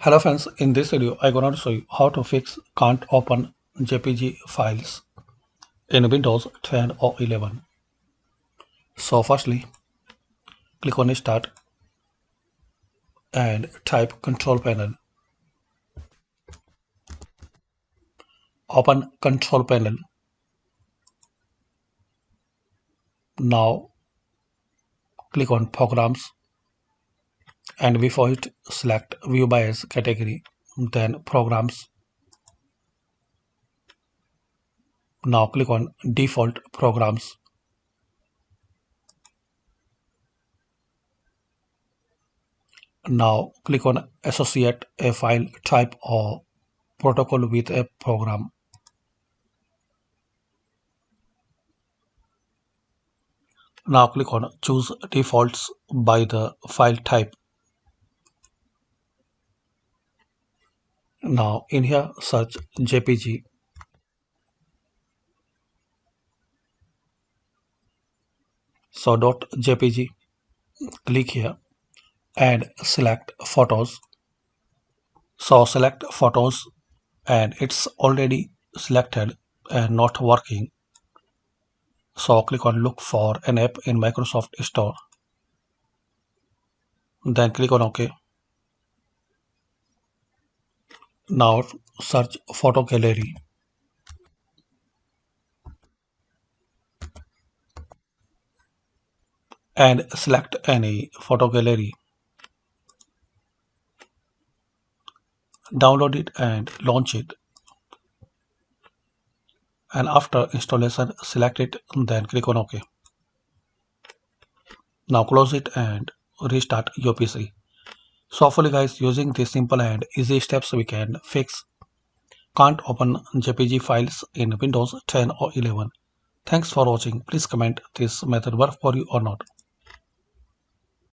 Hello friends, in this video I'm going to show you how to fix can't open JPG files in Windows 10 or 11. So firstly, click on Start and type Control Panel. Open Control Panel. Now click on Programs and before it select View by as category, then Programs. Now click on Default Programs. Now click on Associate a file type or protocol with a program. Now click on Choose Defaults by the file type. Now in here search JPG. So .jpg, click here and select photos. So select photos and it's already selected and not working. So click on look for an app in Microsoft Store. Then click on OK. Now search photo gallery. And select any photo gallery. Download it and launch it. And after installation, select it, then click on OK. Now close it and restart your PC. So hopefully guys, using these simple and easy steps we can fix can't open JPG files in Windows 10 or 11. Thanks for watching. Please comment this method work for you or not.